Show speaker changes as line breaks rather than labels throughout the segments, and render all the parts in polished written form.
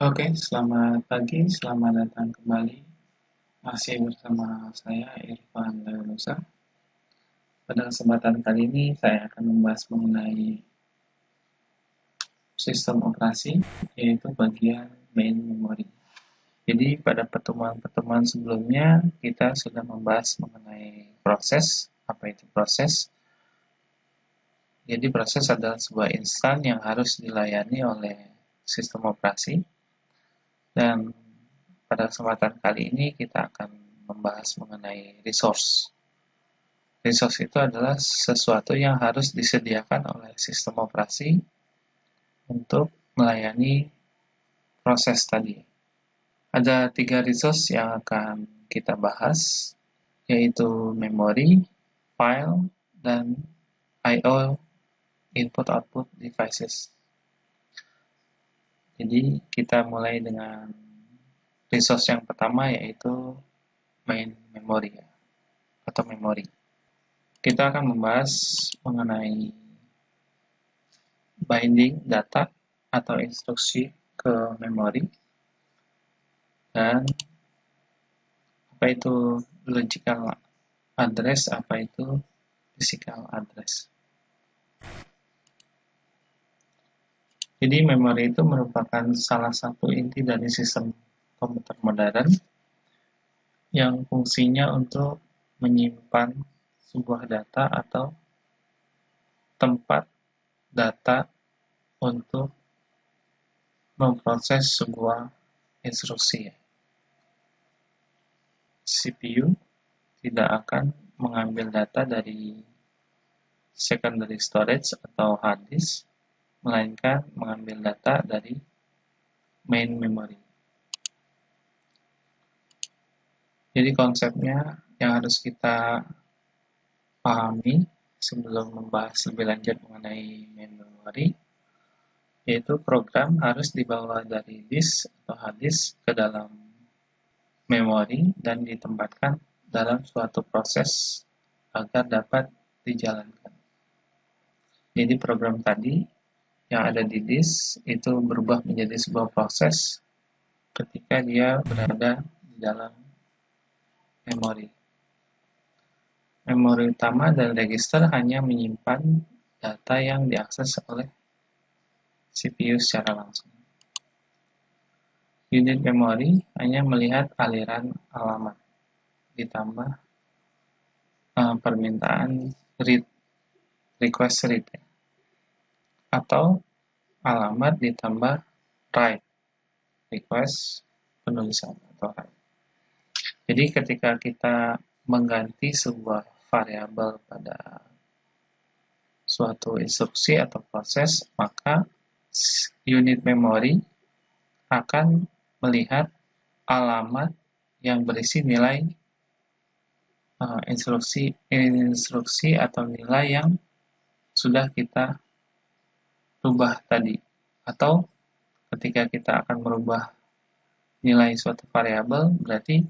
Oke, selamat pagi, selamat datang kembali. Masih bersama saya Irfan Leonusa. Pada kesempatan kali ini saya akan membahas mengenai sistem operasi, yaitu bagian main memory. Jadi pada pertemuan-pertemuan sebelumnya kita sudah membahas mengenai proses. Apa itu proses? Jadi proses adalah sebuah instan yang harus dilayani oleh sistem operasi. Dan pada kesempatan kali ini kita akan membahas mengenai resource. Resource itu adalah sesuatu yang harus disediakan oleh sistem operasi untuk melayani proses tadi. Ada 3 resource yang akan kita bahas, yaitu memory, file, dan I/O input-output devices. Jadi kita mulai dengan resource yang pertama, yaitu main memory atau memori. Kita akan membahas mengenai binding data atau instruksi ke memori, dan apa itu logical address, apa itu physical address. Jadi memori itu merupakan salah satu inti dari sistem komputer modern yang fungsinya untuk menyimpan sebuah data atau tempat data untuk memproses sebuah instruksi. CPU tidak akan mengambil data dari secondary storage atau hard disk, melainkan mengambil data dari main memory. Jadi konsepnya yang harus kita pahami sebelum membahas lebih lanjut mengenai main memory, yaitu program harus dibawa dari disk atau hard disk ke dalam memori dan ditempatkan dalam suatu proses agar dapat dijalankan. Jadi program tadi yang ada di disk itu berubah menjadi sebuah proses ketika dia berada di dalam memori. Memori utama dan register hanya menyimpan data yang diakses oleh CPU secara langsung. Unit memori hanya melihat aliran alamat ditambah permintaan request read, atau alamat ditambah write, request penulisan atau write. Jadi ketika kita mengganti sebuah variabel pada suatu instruksi atau proses, maka unit memori akan melihat alamat yang berisi nilai instruksi atau nilai yang sudah kita rubah tadi. Atau ketika kita akan merubah nilai suatu variabel, berarti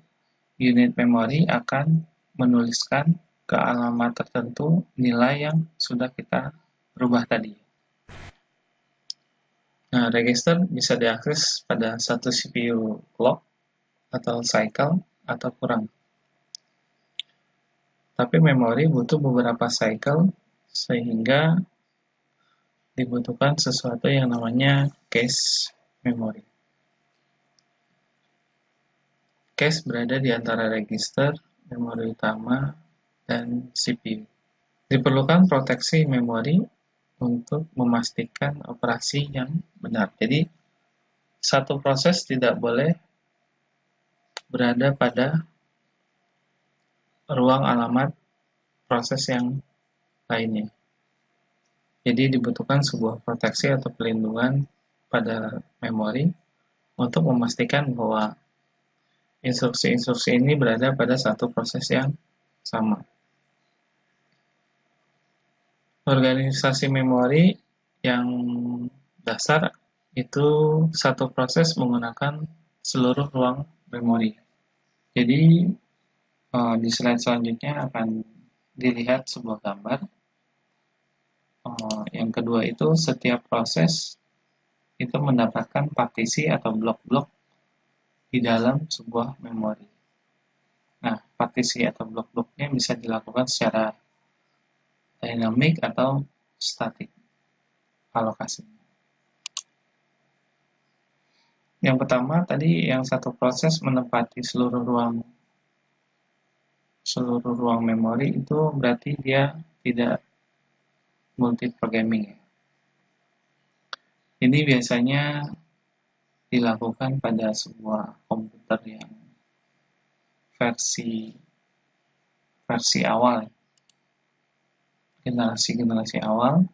unit memori akan menuliskan ke alamat tertentu nilai yang sudah kita rubah tadi. Nah, register bisa diakses pada satu CPU clock atau cycle atau kurang. Tapi memori butuh beberapa cycle sehingga dibutuhkan sesuatu yang namanya cache memory. Cache berada di antara register, memori utama, dan CPU. Diperlukan proteksi memori untuk memastikan operasi yang benar. Jadi, satu proses tidak boleh berada pada ruang alamat proses yang lainnya. Jadi dibutuhkan sebuah proteksi atau pelindungan pada memori untuk memastikan bahwa instruksi-instruksi ini berada pada satu proses yang sama. Organisasi memori yang dasar itu satu proses menggunakan seluruh ruang memori. Jadi di slide selanjutnya akan dilihat sebuah gambar. Yang kedua itu setiap proses itu mendapatkan partisi atau blok-blok di dalam sebuah memori. Nah, partisi atau blok-bloknya bisa dilakukan secara dynamic atau static alokasinya. Yang pertama tadi yang satu proses menempati seluruh ruang memori, itu berarti dia tidak multiprogramming ya. Ini biasanya dilakukan pada sebuah komputer yang versi awal, generasi awal.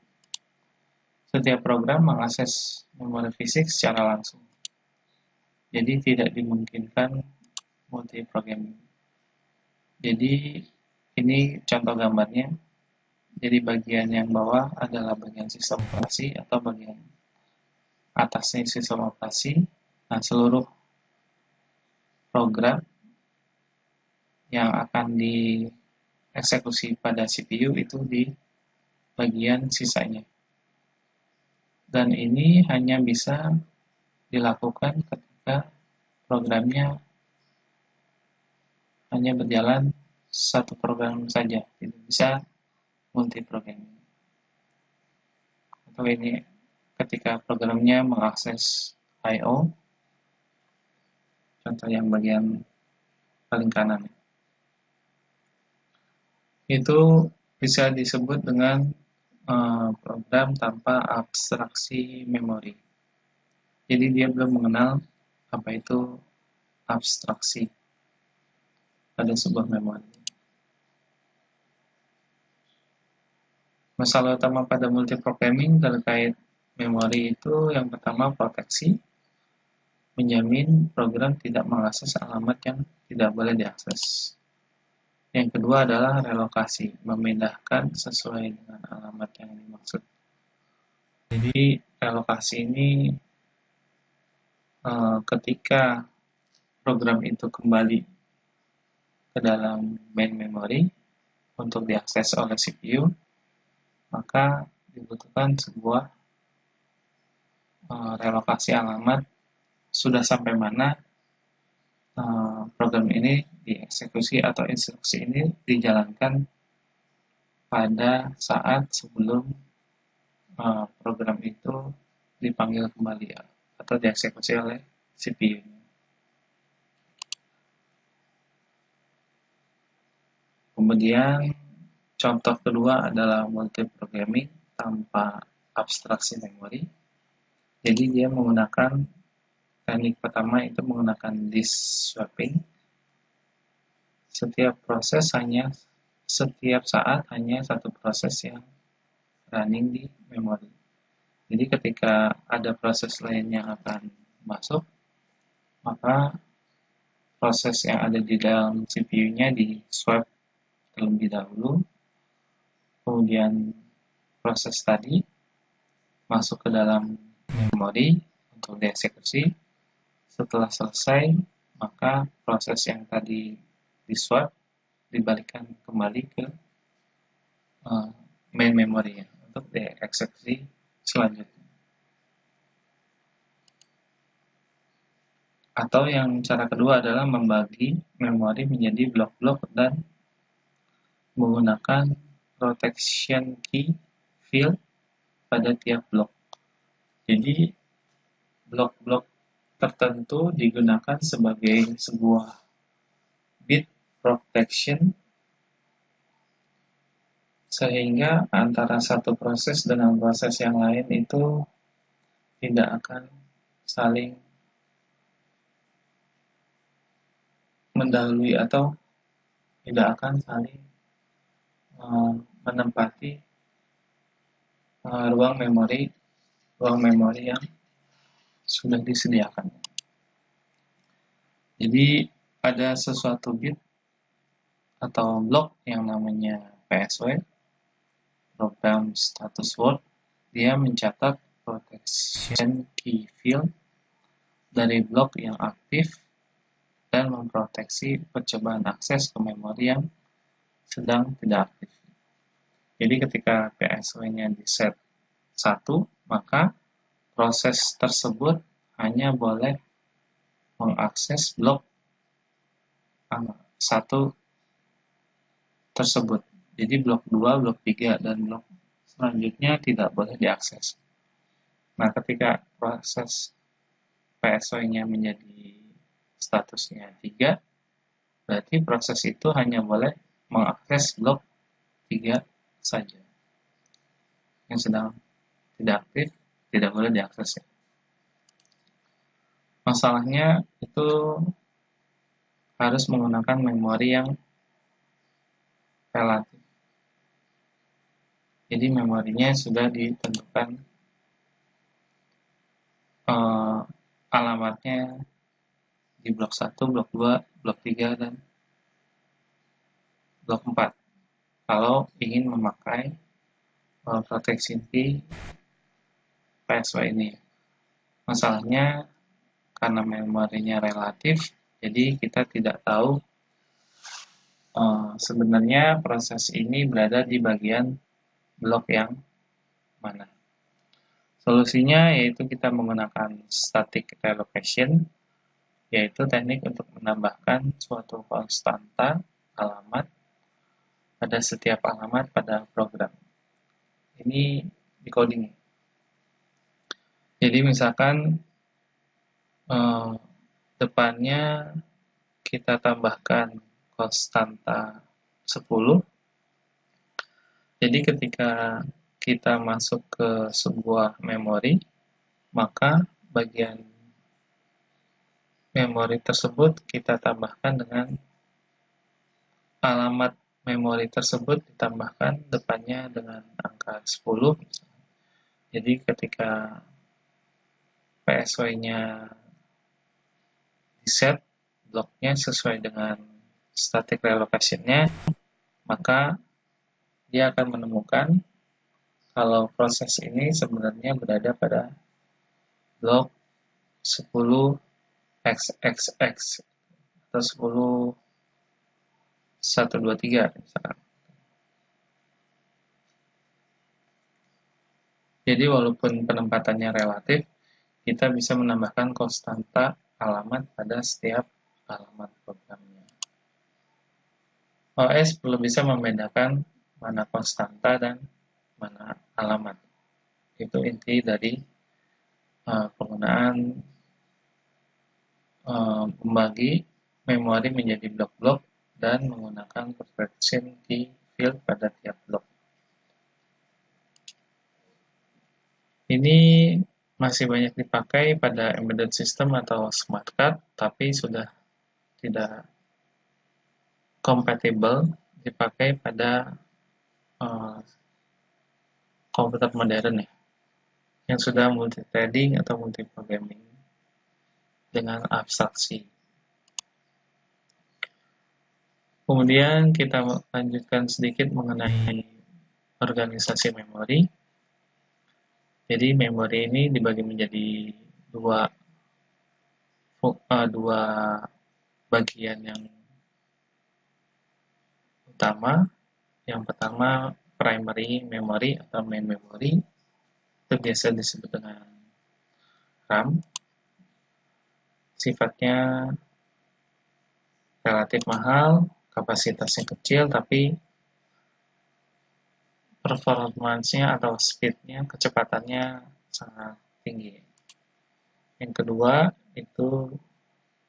Setiap program mengakses memori fisik secara langsung. Jadi tidak dimungkinkan multiprogramming. Jadi ini contoh gambarnya. Jadi bagian yang bawah adalah bagian sistem operasi atau bagian atasnya sistem operasi. Nah, seluruh program yang akan dieksekusi pada CPU itu di bagian sisanya. Dan ini hanya bisa dilakukan ketika programnya hanya berjalan satu program saja, tidak bisa multiprogramming. Atau ini ketika programnya mengakses I/O, contoh yang bagian paling kanan, itu bisa disebut dengan program tanpa abstraksi memori. Jadi dia belum mengenal apa itu abstraksi pada sebuah memori. Masalah utama pada multiprogramming terkait memori itu yang pertama proteksi, menjamin program tidak mengakses alamat yang tidak boleh diakses. Yang kedua adalah relokasi, memindahkan sesuai dengan alamat yang dimaksud. Jadi relokasi ini ketika program itu kembali ke dalam main memory untuk diakses oleh CPU, maka dibutuhkan sebuah relokasi alamat sudah sampai mana program ini dieksekusi atau instruksi ini dijalankan pada saat sebelum program itu dipanggil kembali atau dieksekusi oleh CPU. Kemudian contoh kedua adalah multiprogramming tanpa abstraksi memori. Jadi dia menggunakan teknik pertama itu menggunakan disk swapping. Setiap saat hanya satu proses yang running di memori. Jadi ketika ada proses lain yang akan masuk, maka proses yang ada di dalam CPU-nya di swap terlebih dahulu, kemudian proses tadi masuk ke dalam memori untuk dieksekusi. Setelah selesai, maka proses yang tadi di swap dibalikan kembali ke main memory untuk dieksekusi selanjutnya. Atau yang cara kedua adalah membagi memori menjadi blok-blok dan menggunakan protection key field pada tiap blok. Jadi blok-blok tertentu digunakan sebagai sebuah bit protection sehingga antara satu proses dengan proses yang lain itu tidak akan saling mendahului atau tidak akan saling menempati ruang memori yang sudah disediakan. Jadi ada sesuatu bit atau blok yang namanya PSW, program status word, dia mencatat protection key field dari blok yang aktif dan memproteksi percobaan akses ke memori yang sedang tidak aktif. Jadi ketika PSW-nya di set 1, maka proses tersebut hanya boleh mengakses blok 1 tersebut. Jadi blok 2, blok 3, dan blok selanjutnya tidak boleh diakses. Nah, ketika proses PSO-nya menjadi statusnya 3, berarti proses itu hanya boleh mengakses blok 3 saja. Yang sedang tidak aktif tidak boleh diakses. Masalahnya itu harus menggunakan memori yang relatif. Jadi memorinya sudah ditentukan alamatnya di blok 1, blok 2, blok 3, dan blok 4. Kalau ingin memakai proteksi key PSO ini. Masalahnya karena memorinya relatif, jadi kita tidak tahu sebenarnya proses ini berada di bagian blok yang mana. Solusinya yaitu kita menggunakan static relocation, yaitu teknik untuk menambahkan suatu konstanta alamat pada setiap alamat pada program. Ini di coding. Jadi misalkan depannya kita tambahkan konstanta 10. Jadi ketika kita masuk ke sebuah memori, maka bagian memori tersebut kita tambahkan dengan alamat memori tersebut ditambahkan depannya dengan angka 10. Jadi ketika PSO-nya di-set bloknya sesuai dengan static relocation-nya, maka dia akan menemukan kalau proses ini sebenarnya berada pada blok 10xxx atau 10.123 misalkan. Jadi walaupun penempatannya relatif, kita bisa menambahkan konstanta alamat pada setiap alamat programnya. OS perlu bisa membedakan mana konstanta dan mana alamat. Itu inti dari penggunaan membagi memori menjadi blok-blok dan menggunakan protection key field pada tiap blok. Ini masih banyak dipakai pada embedded system atau smart card, tapi sudah tidak compatible dipakai pada komputer modern ya, yang sudah multi-threading atau multi-programming dengan abstraksi. Kemudian kita lanjutkan sedikit mengenai organisasi memori. Jadi memori ini dibagi menjadi dua bagian yang utama. Yang pertama primary memory atau main memory, itu biasa disebut dengan RAM. Sifatnya relatif mahal, kapasitasnya kecil, tapi performance-nya atau speed-nya, kecepatannya sangat tinggi. Yang kedua itu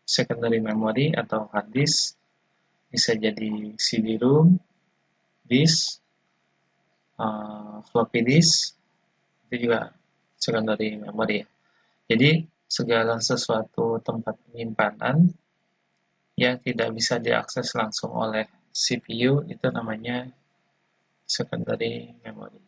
secondary memory atau hard disk, bisa jadi CD-ROM, disk, floppy disk, itu juga secondary memory. Jadi segala sesuatu tempat penyimpanan yang tidak bisa diakses langsung oleh CPU itu namanya secondary memory.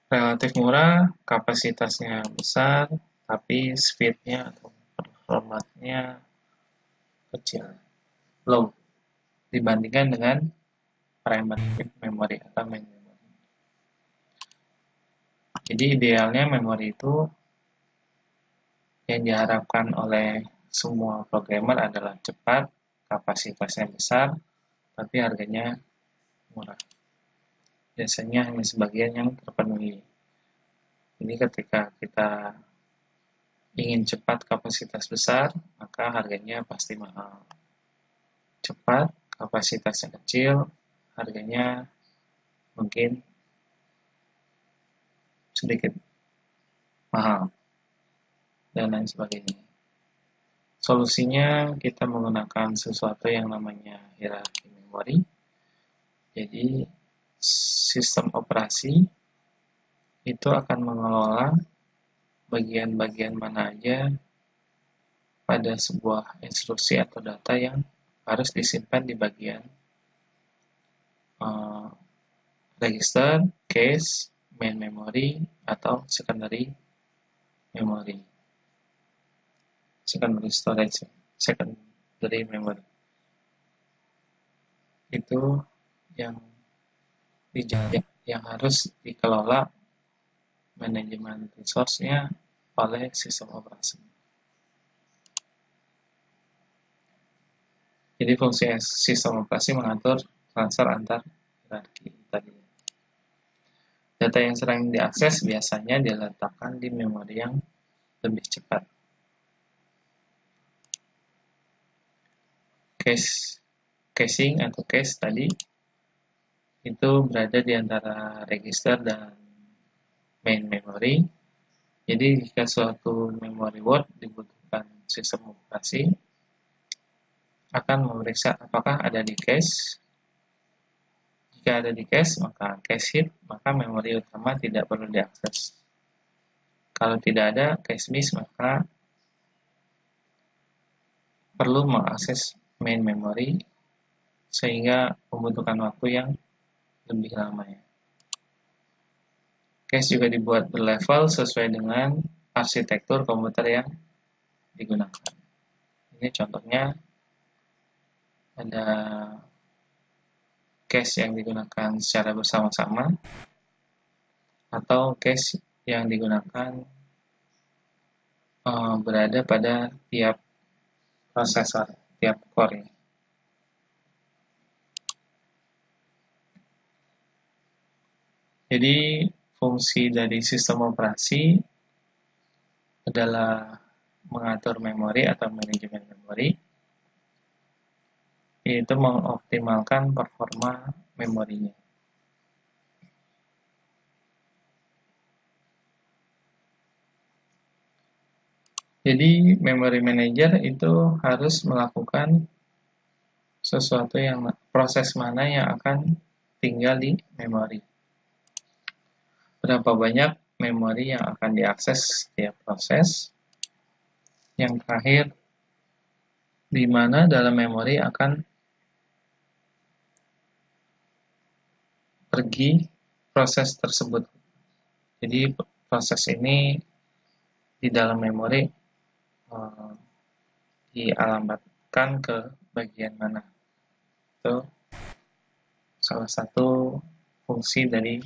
Relatif murah, kapasitasnya besar, tapi speed-nya atau performance-nya kecil, low, dibandingkan dengan primary memory atau main memory. Jadi idealnya memori itu yang diharapkan oleh semua programmer adalah cepat, kapasitasnya besar, tapi harganya murah. Biasanya hanya sebagian yang terpenuhi. Ini ketika kita ingin cepat kapasitas besar, maka harganya pasti mahal. Cepat, kapasitasnya kecil, harganya mungkin sedikit mahal, dan lain sebagainya. Solusinya kita menggunakan sesuatu yang namanya hierarki memori. Jadi sistem operasi itu akan mengelola bagian-bagian mana aja pada sebuah instruksi atau data yang harus disimpan di bagian register, cache, main memory, atau secondary memory. Secondary storage, secondary memory. Itu yang harus dikelola manajemen resource-nya oleh sistem operasi. Jadi fungsi sistem operasi mengatur transfer antar hierarki tadi. Data yang sering diakses biasanya diletakkan di memori yang lebih cepat. Caching atau cache tadi itu berada di antara register dan main memory. Jadi jika suatu memory word dibutuhkan sistem operasi akan memeriksa apakah ada di cache. Jika ada di cache, maka cache hit, maka memori utama tidak perlu diakses. Kalau tidak ada cache miss, maka perlu mengakses main memory sehingga membutuhkan waktu yang lebih lama ya. Cache juga dibuat berlevel sesuai dengan arsitektur komputer yang digunakan. Ini contohnya ada cache yang digunakan secara bersama-sama atau cache yang digunakan berada pada tiap prosesor, tiap core. Jadi fungsi dari sistem operasi adalah mengatur memori atau manajemen memori, yaitu mengoptimalkan performa memorinya. Jadi memory manager itu harus melakukan sesuatu yang proses mana yang akan tinggal di memori. Berapa banyak memori yang akan diakses setiap proses. Yang terakhir, di mana dalam memori akan pergi proses tersebut. Jadi proses ini di dalam memori dialamatkan ke bagian mana. Itu salah satu fungsi dari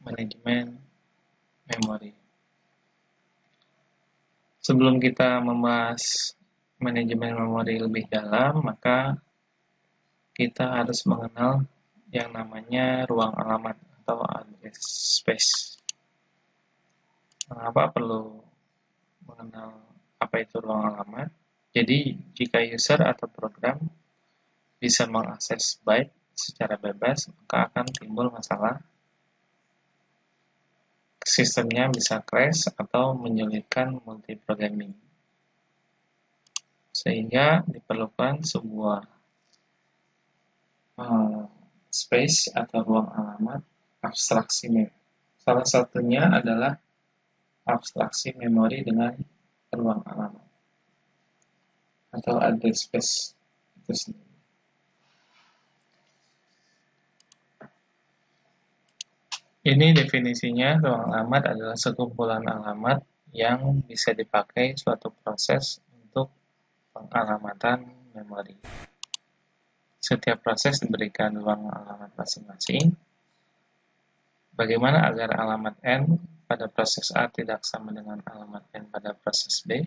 manajemen memori. Sebelum kita membahas manajemen memori lebih dalam, maka kita harus mengenal yang namanya ruang alamat atau address space. Mengapa perlu mengenal apa itu ruang alamat? Jadi, jika user atau program bisa mengakses byte secara bebas, maka akan timbul masalah. Sistemnya bisa crash atau menyulitkan multiprogramming. Sehingga diperlukan sebuah space atau ruang alamat abstraksi memori. Salah satunya adalah abstraksi memori dengan ruang alamat atau address space itu sendiri. Ini definisinya, ruang alamat adalah sekumpulan alamat yang bisa dipakai suatu proses untuk pengalamatan memori. Setiap proses diberikan ruang alamat masing-masing. Bagaimana agar alamat N pada proses A tidak sama dengan alamat N pada proses B?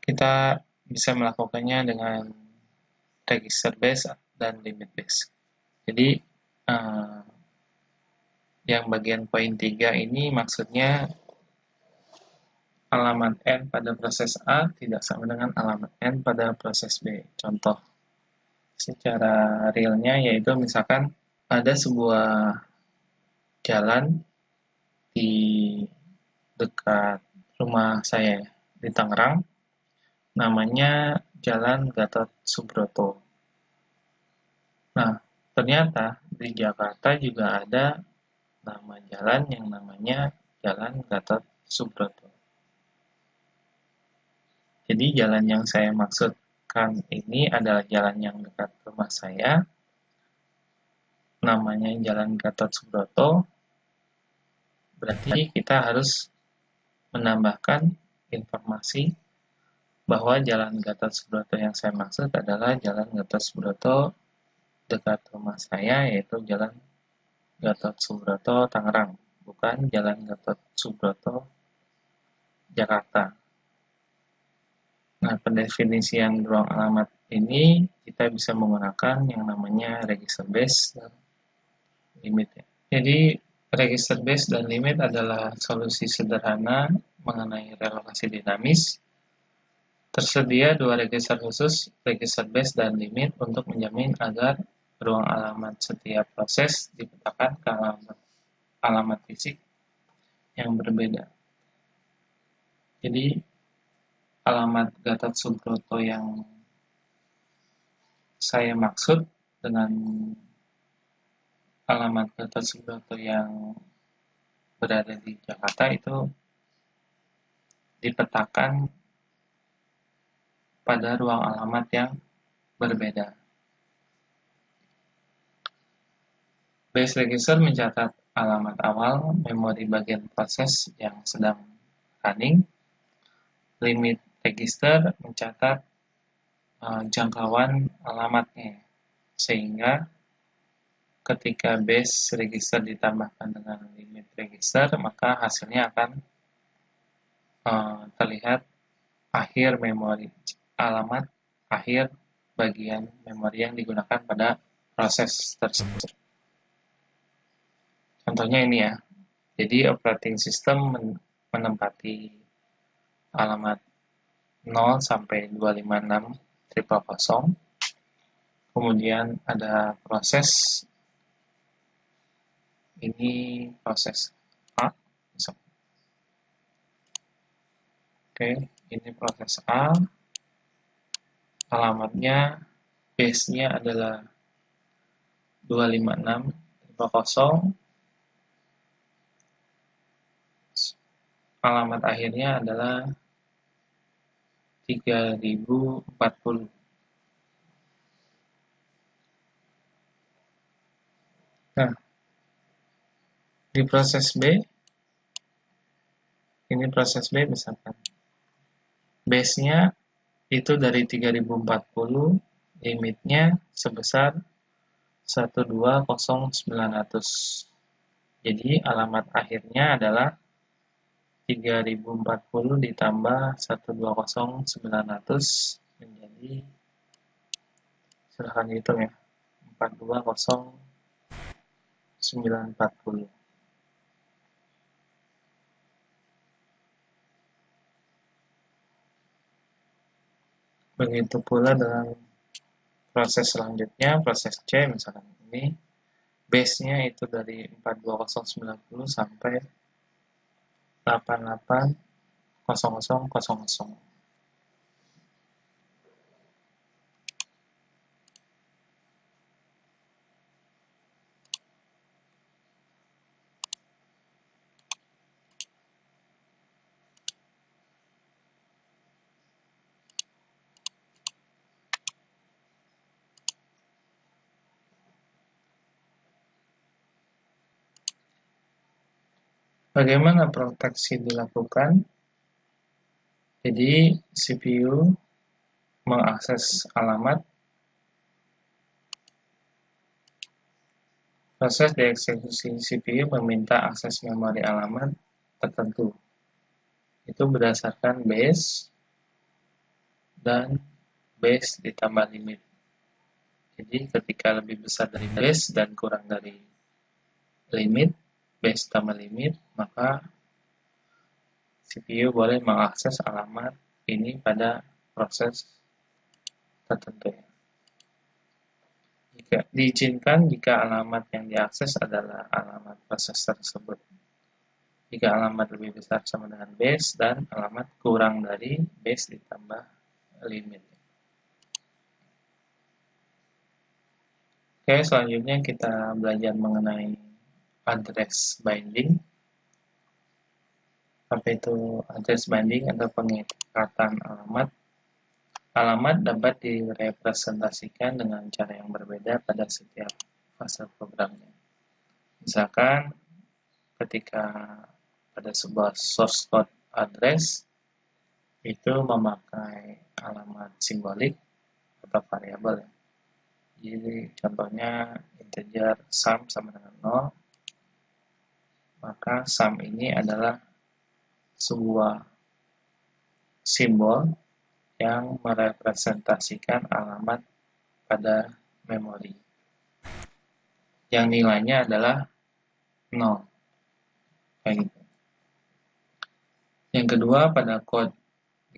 Kita bisa melakukannya dengan register base dan limit base. Jadi yang bagian poin 3 ini maksudnya alamat N pada proses A tidak sama dengan alamat N pada proses B. Contoh secara realnya yaitu misalkan ada sebuah jalan di dekat rumah saya di Tangerang, namanya Jalan Gatot Subroto. Nah, ternyata di Jakarta juga ada nama jalan yang namanya Jalan Gatot Subroto. Jadi jalan yang saya maksudkan ini adalah jalan yang dekat rumah saya, namanya Jalan Gatot Subroto. Berarti kita harus menambahkan informasi bahwa Jalan Gatot Subroto yang saya maksud adalah Jalan Gatot Subroto dekat rumah saya, yaitu Jalan Gatot Subroto Tangerang, bukan Jalan Gatot Subroto Jakarta. Nah, pendefinisian ruang alamat ini kita bisa menggunakan yang namanya register base dan limit. Jadi, register base dan limit adalah solusi sederhana mengenai relokasi dinamis. Tersedia dua register khusus, register base dan limit, untuk menjamin agar ruang alamat setiap proses dipetakan ke alamat fisik yang berbeda. Jadi, alamat Gatot Subroto yang saya maksud dengan alamat Gatot Subroto yang berada di Jakarta itu dipetakan pada ruang alamat yang berbeda. Base register mencatat alamat awal memori bagian proses yang sedang running. Limit register mencatat jangkauan alamatnya, sehingga ketika base register ditambahkan dengan limit register, maka hasilnya akan terlihat akhir memori, alamat akhir bagian memori yang digunakan pada proses tersebut. Contohnya ini ya, jadi operating system menempati alamat 0 sampai 256.000. Kemudian ada proses, ini proses A. Oke, ini proses A. Alamatnya, base-nya adalah 256.000. Alamat akhirnya adalah 3040. Nah, di proses B, ini proses B misalkan, base-nya itu dari 3040, limitnya sebesar 120.900. Jadi alamat akhirnya adalah 3040 ditambah 120.900 menjadi, silahkan hitung ya, 420.940. Begitu pula dengan proses selanjutnya, proses C misalkan ini, base-nya itu dari 420.900 sampai 88.00.00. Bagaimana proteksi dilakukan? Jadi, CPU mengakses alamat, proses dieksekusi CPU meminta akses memori alamat tertentu. Itu berdasarkan base dan base ditambah limit. Jadi ketika lebih besar dari base dan kurang dari limit, base tambah limit, maka CPU boleh mengakses alamat ini pada proses tertentu. Jika diizinkan jika alamat yang diakses adalah alamat proses tersebut. Jika alamat lebih besar sama dengan base dan alamat kurang dari base ditambah limit. Oke, selanjutnya kita belajar mengenai address binding. Apa itu address binding atau pengikatan alamat? Alamat dapat direpresentasikan dengan cara yang berbeda pada setiap fase programnya. Misalkan ketika pada sebuah source code address itu memakai alamat simbolik atau variabel. Jadi contohnya integer sum sama dengan 0, maka sum ini adalah sebuah simbol yang merepresentasikan alamat pada memori. Yang nilainya adalah 0. Kayak gitu. Yang kedua, pada code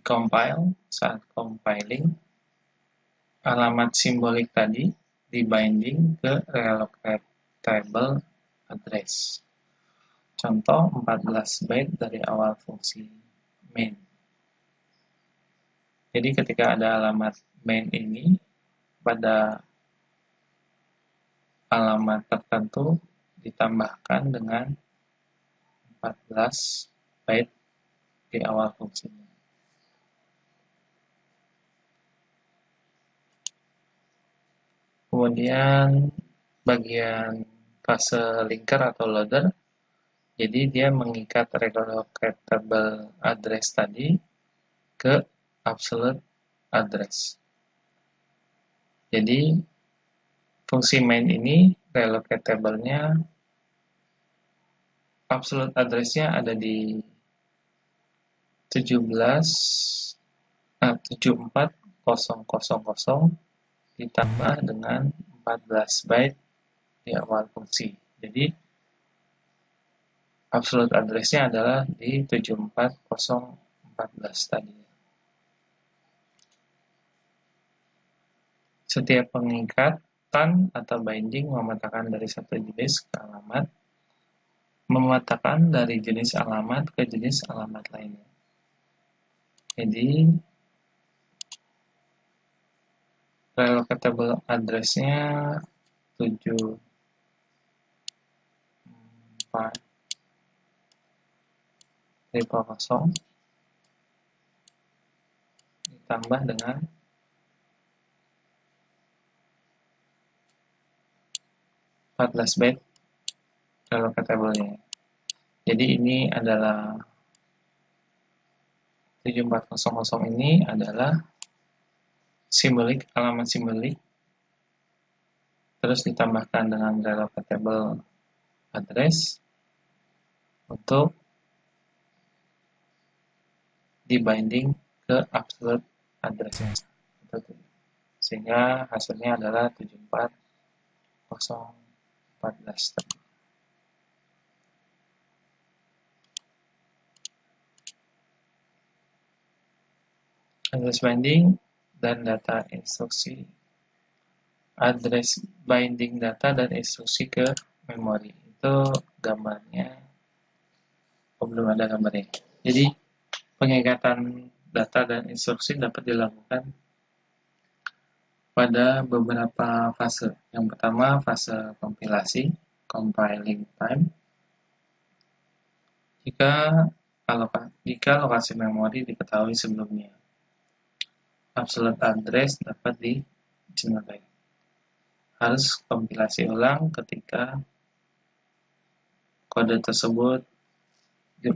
compile, saat compiling, alamat simbolik tadi dibinding ke relocatable address. Contoh 14 byte dari awal fungsi main. Jadi ketika ada alamat main ini, pada alamat tertentu ditambahkan dengan 14 byte di awal fungsinya. Kemudian bagian fase linker atau loader, jadi dia mengikat relocatable address tadi ke absolute address. Jadi fungsi main ini relocatable-nya absolute address-nya ada di 74000 ditambah dengan 14 byte di awal fungsi. Jadi absolute address-nya adalah di 74014 tadi. Setiap pengikatan atau binding memetakan dari satu jenis ke alamat, memetakan dari jenis alamat ke jenis alamat lainnya. Jadi relocatable address-nya 74000 ditambah dengan 14 byte relocatable-nya. Jadi ini adalah 7400 ini adalah simbolik, alamat simbolik, terus ditambahkan dengan relocatable address untuk dibinding ke absolute address. Sehingga hasilnya adalah 74014 tadi. Address binding dan data instruksi. Address binding data dan instruksi ke memori. Itu gambarnya. Belum ada gambarnya. Jadi pengikatan data dan instruksi dapat dilakukan pada beberapa fase. Yang pertama fase kompilasi, compiling time. Jika lokasi memori diketahui sebelumnya, absolute address dapat di-generate. Harus kompilasi ulang ketika kode tersebut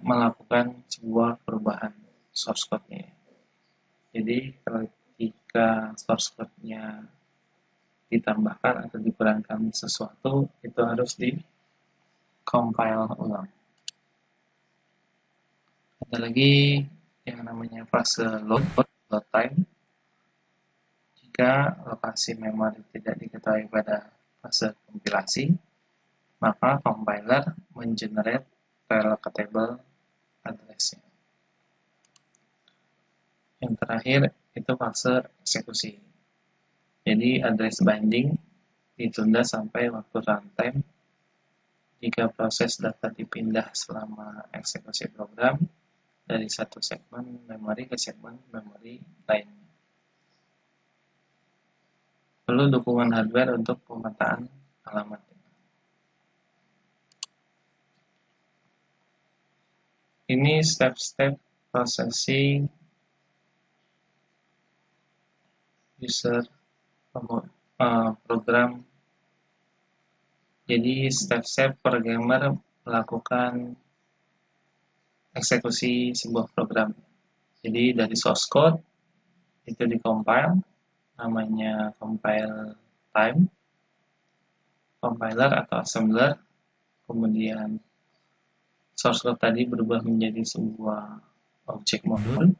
melakukan sebuah perubahan source code-nya. Jadi ketika source code-nya ditambahkan atau dikurangkan sesuatu, itu harus di-compile ulang. Ada lagi yang namanya fase load time. jika lokasi memori tidak diketahui pada fase kompilasi, maka compiler mengenerate relocatable address-nya. Yang terakhir itu fase eksekusi. Jadi address binding ditunda sampai waktu runtime jika proses data dipindah selama eksekusi program dari satu segmen memori ke segmen memori lainnya. Perlu dukungan hardware untuk pemetaan alamat. Ini step-step processing user program. Jadi step-step programmer melakukan eksekusi sebuah program. Jadi dari source code itu di-compile, namanya compile time, compiler atau assembler, kemudian source code tadi berubah menjadi sebuah objek modul.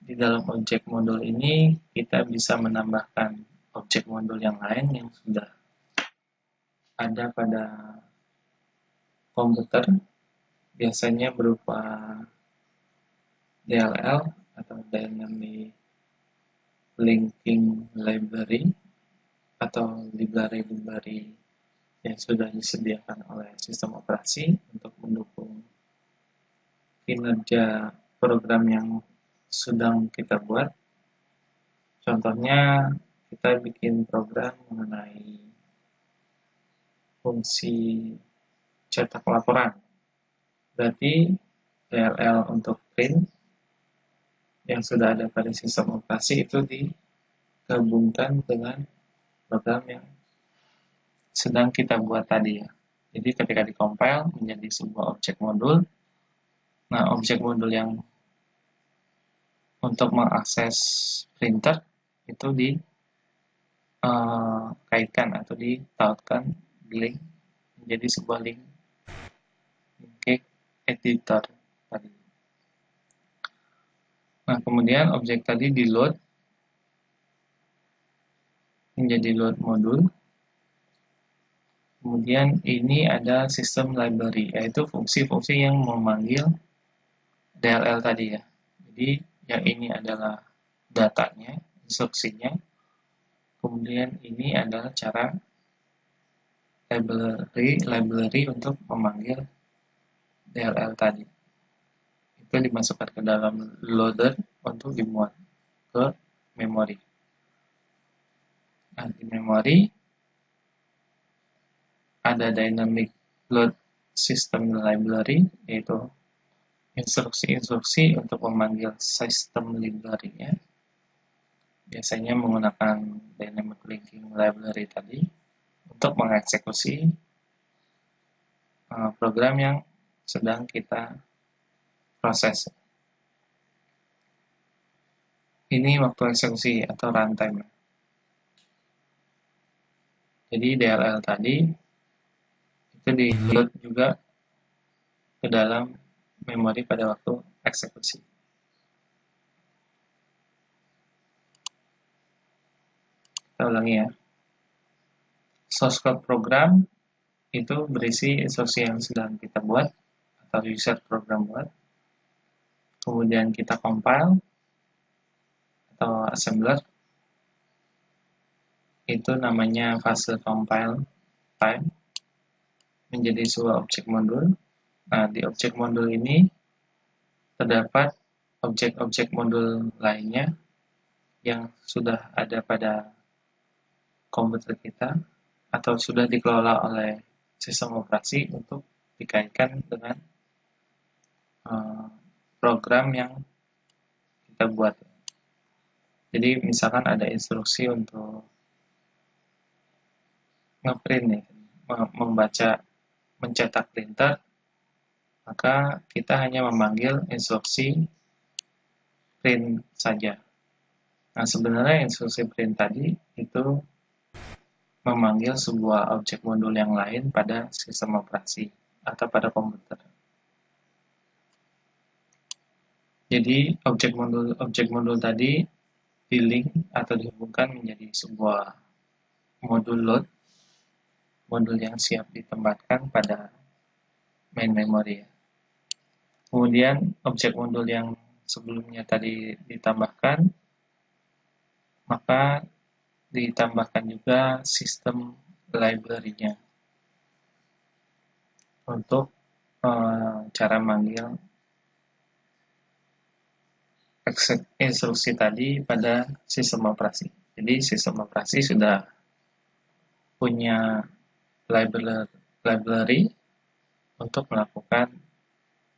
Di dalam objek modul ini kita bisa menambahkan objek modul yang lain yang sudah ada pada komputer, biasanya berupa DLL atau Dynamic Linking Library atau library-library yang sudah disediakan oleh sistem operasi untuk mendukung kinerja program yang sedang kita buat. Contohnya, kita bikin program mengenai fungsi cetak laporan. Berarti DLL untuk print yang sudah ada pada sistem operasi itu digabungkan dengan program yang sedang kita buat tadi ya. Jadi ketika di-compile menjadi sebuah objek modul. Nah, objek modul yang untuk mengakses printer itu dikaitkan atau ditautkan link menjadi sebuah link editor tadi. Nah, kemudian objek tadi di-load menjadi load modul. Kemudian ini ada sistem library, yaitu fungsi-fungsi yang memanggil DLL tadi ya. Jadi yang ini adalah datanya, instruksinya. Kemudian ini adalah cara library untuk memanggil DLL tadi. Itu dimasukkan ke dalam loader untuk dimuat ke memori. Nah, di memori ada dynamic load system library, yaitu instruksi-instruksi untuk memanggil sistem library-nya. Biasanya menggunakan dynamic linking library tadi untuk mengeksekusi program yang sedang kita proses. Ini waktu eksekusi atau runtime. Jadi DLL tadi itu di-load juga ke dalam memori pada waktu eksekusi. Kita ulangi ya. Source code program itu berisi instruksi yang sedang kita buat atau user program buat. Kemudian kita compile atau assembler. Itu namanya fase compile time menjadi sebuah objek modul. Nah, di objek modul ini terdapat objek-objek modul lainnya yang sudah ada pada komputer kita atau sudah dikelola oleh sistem operasi untuk dikaitkan dengan program yang kita buat. Jadi misalkan ada instruksi untuk ngeprint nih, mencetak printer, maka kita hanya memanggil instruksi print saja. Nah, sebenarnya instruksi print tadi itu memanggil sebuah objek modul yang lain pada sistem operasi atau pada komputer. Jadi objek modul tadi di-link atau dihubungkan menjadi sebuah modul load, modul yang siap ditempatkan pada main memory. Kemudian objek modul yang sebelumnya tadi ditambahkan, maka ditambahkan juga sistem library-nya untuk cara manggil instruksi tadi pada sistem operasi. Jadi sistem operasi sudah punya library untuk melakukan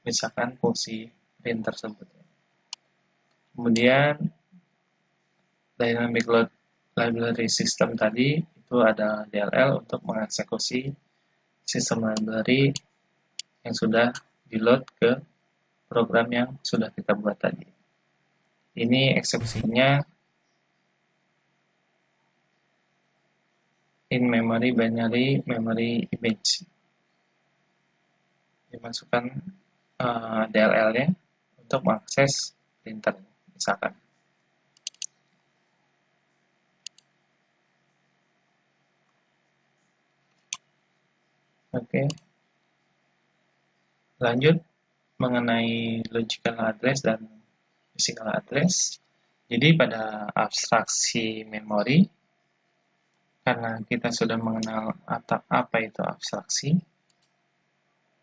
misalkan fungsi print tersebut. Kemudian dynamic load library system tadi itu ada DLL untuk mengeksekusi sistem library yang sudah di-load ke program yang sudah kita buat tadi. Ini eksekusinya in memory binary memory image. Dimasukkan DLL-nya untuk mengakses printer misalkan. Oke. Lanjut mengenai logical address dan physical address. Jadi pada abstraksi memori, karena kita sudah mengenal apa itu abstraksi,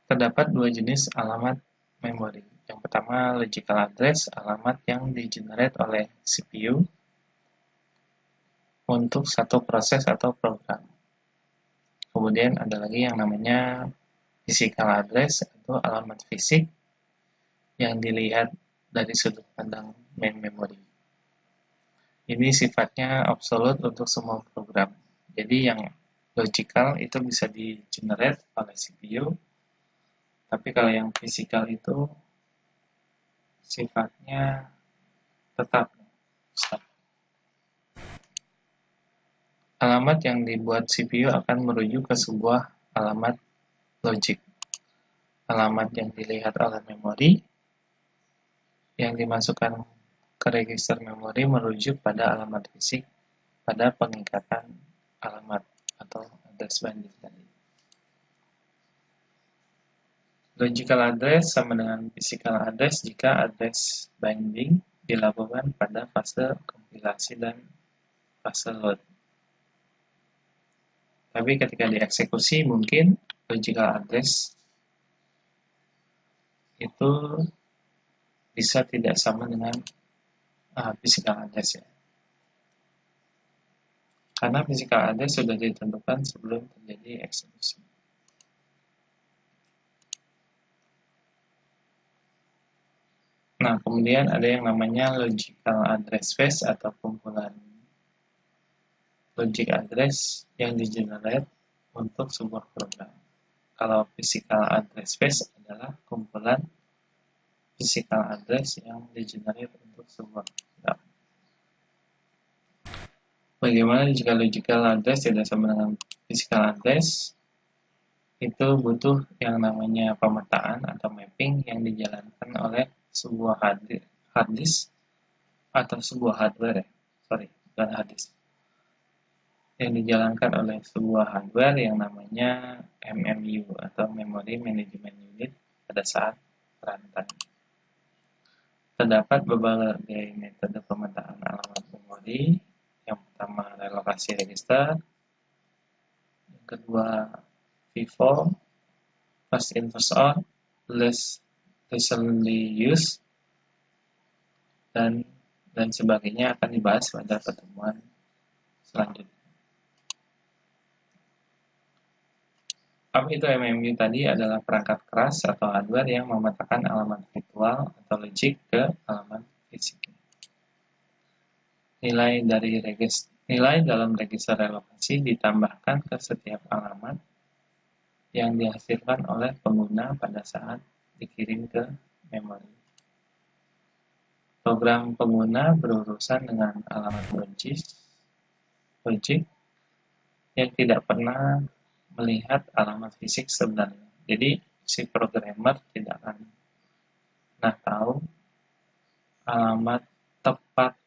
terdapat dua jenis alamat memori. Yang pertama, logical address, alamat yang di-generate oleh CPU untuk satu proses atau program. Kemudian ada lagi yang namanya physical address, atau alamat fisik yang dilihat dari sudut pandang main memory. Ini sifatnya absolute untuk semua program. Jadi yang logical itu bisa di-generate oleh CPU, tapi kalau yang physical itu sifatnya tetap. Alamat yang dibuat CPU akan merujuk ke sebuah alamat logik. Alamat yang dilihat oleh memori yang dimasukkan ke register memori merujuk pada alamat fisik pada pengikatan alamat atau address binding tadi. Logical address sama dengan physical address jika address binding dilakukan pada fase kompilasi dan fase load. Tapi ketika dieksekusi mungkin logical address itu bisa tidak sama dengan physical address ya. Karena physical address sudah ditentukan sebelum terjadi eksekusi. Nah, kemudian ada yang namanya logical address space atau kumpulan logic address yang di-generate untuk sebuah program. Kalau physical address space adalah kumpulan physical address yang di-generate untuk sebuah program. Bagaimana jika logical address tidak sama dengan physical address? Itu butuh yang namanya pemetaan atau mapping yang dijalankan oleh sebuah hard disk atau sebuah hardware, bukan hard disk. Yang dijalankan oleh sebuah hardware yang namanya MMU atau Memory Management Unit pada saat runtime. Terdapat berbagai metode pemetaan alamat memori. Yang pertama relokasi register, yang kedua FIFO, first in first out, less recently used, dan sebagainya akan dibahas pada pertemuan selanjutnya. Apa itu MMU tadi? Adalah perangkat keras atau hardware yang memetakan alamat virtual atau logik ke alamat fisik. Nilai dalam register relokasi ditambahkan ke setiap alamat yang dihasilkan oleh pengguna pada saat dikirim ke memori. Program pengguna berurusan dengan alamat logik yang tidak pernah melihat alamat fisik sebenarnya. Jadi si programmer tidak akan tahu alamat tepat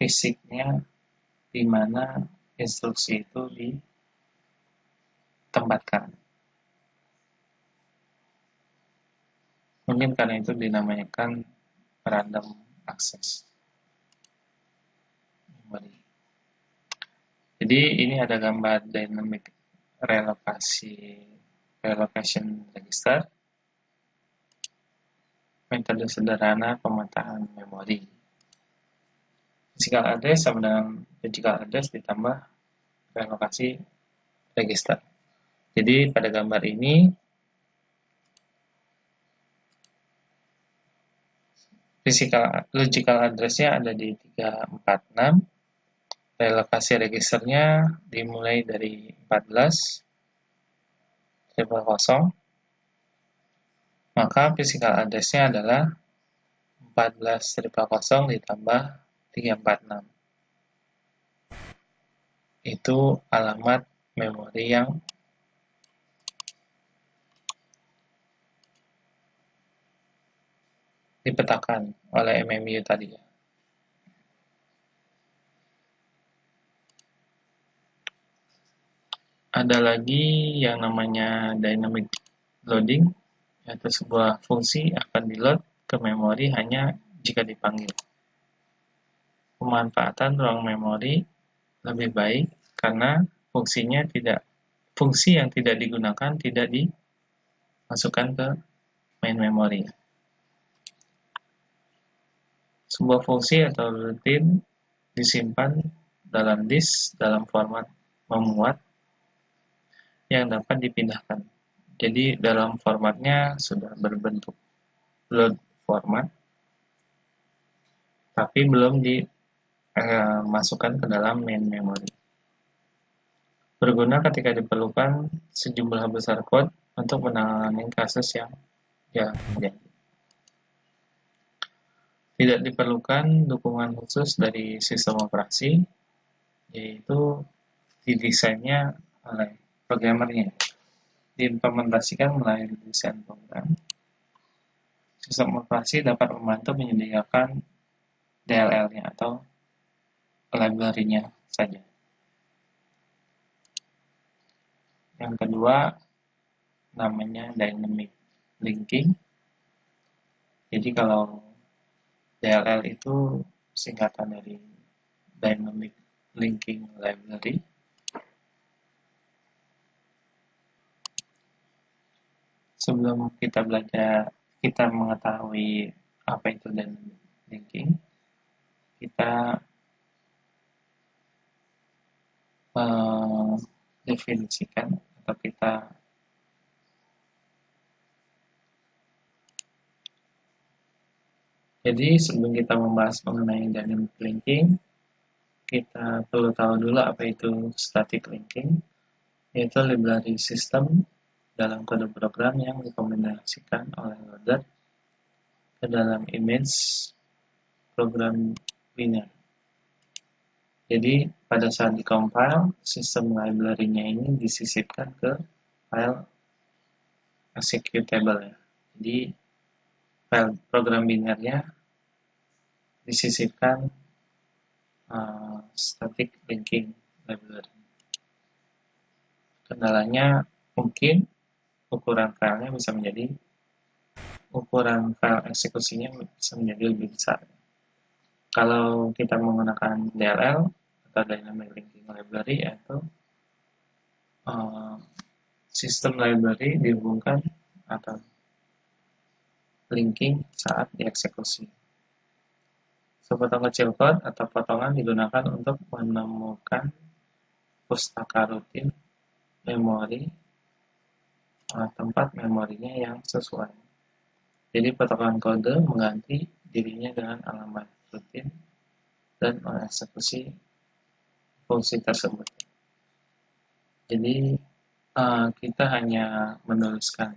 fisiknya di mana instruksi itu ditempatkan. Mungkin karena itu dinamakan random access memory. Jadi ini ada gambar dynamic relocation register, metode sederhana pemetaan memori. Physical address sama dengan physical address ditambah relokasi register. Jadi pada gambar ini logical address-nya ada di 346, relokasi registernya dimulai dari 14.000, maka physical address-nya adalah 14.000 ditambah 346. Itu alamat memori yang dipetakan oleh MMU tadi. Ada lagi yang namanya dynamic loading, yaitu sebuah fungsi akan di-load ke memori hanya jika dipanggil. Pemanfaatan ruang memori lebih baik karena fungsi yang tidak digunakan tidak dimasukkan ke main memory. Sebuah fungsi atau rutin disimpan dalam disk dalam format memuat yang dapat dipindahkan. Jadi dalam formatnya sudah berbentuk load format, tapi belum dimasukkan ke dalam main memory. Berguna ketika diperlukan sejumlah besar kode untuk menangani kasus yang terjadi. Tidak diperlukan dukungan khusus dari sistem operasi, yaitu didesainnya oleh programmernya. Diimplementasikan melalui desain program. Sistem operasi dapat membantu menyediakan DLL-nya atau library-nya saja. Yang kedua, namanya dynamic linking. Jadi kalau DLL itu singkatan dari Dynamic Linking Library. Sebelum kita mengetahui apa itu dynamic linking, kita definisikan atau kita jadi sebelum kita membahas mengenai dynamic linking, kita perlu tahu dulu apa itu static linking, yaitu library system dalam kode program yang dikombinasikan oleh loader ke dalam image program binary. Jadi pada saat dikompil, sistem library-nya ini disisipkan ke file executable ya. Jadi file program binarnya disisipkan static linking library. Kendalanya mungkin ukuran file eksekusinya bisa menjadi lebih besar. Kalau kita menggunakan DLL atau Dynamic Linking Library, yaitu sistem library dihubungkan atau linking saat dieksekusi. Sepotong kecil code atau potongan digunakan untuk menemukan pustaka rutin memori tempat memorinya yang sesuai. Jadi potongan kode mengganti dirinya dengan alamat rutin dan mengeksekusi fungsi tersebut. Jadi kita hanya menuliskan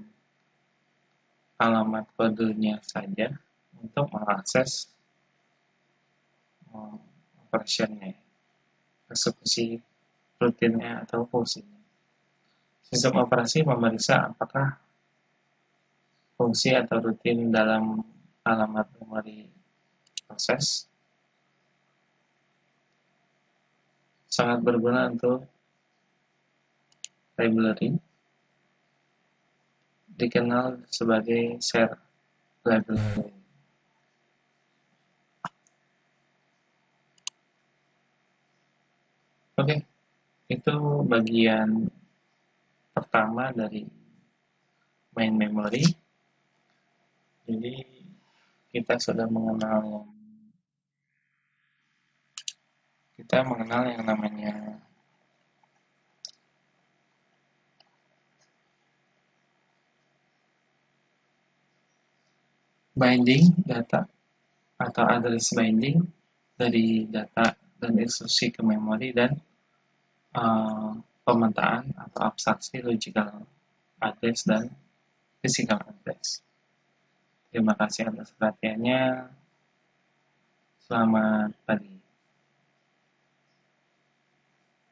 alamat kodenya saja untuk mengakses operationnya, eksekusi rutinnya atau fungsinya. Sistem operasi memeriksa apakah fungsi atau rutin dalam alamat memori proses sangat berguna untuk library, dikenal sebagai share library. Oke, itu bagian pertama dari main memory. Jadi kita sudah mengenal yang namanya binding data atau address binding dari data dan instruksi ke memori, dan pemetaan atau abstraksi logical address dan physical address. Terima kasih atas perhatiannya. Selamat pagi.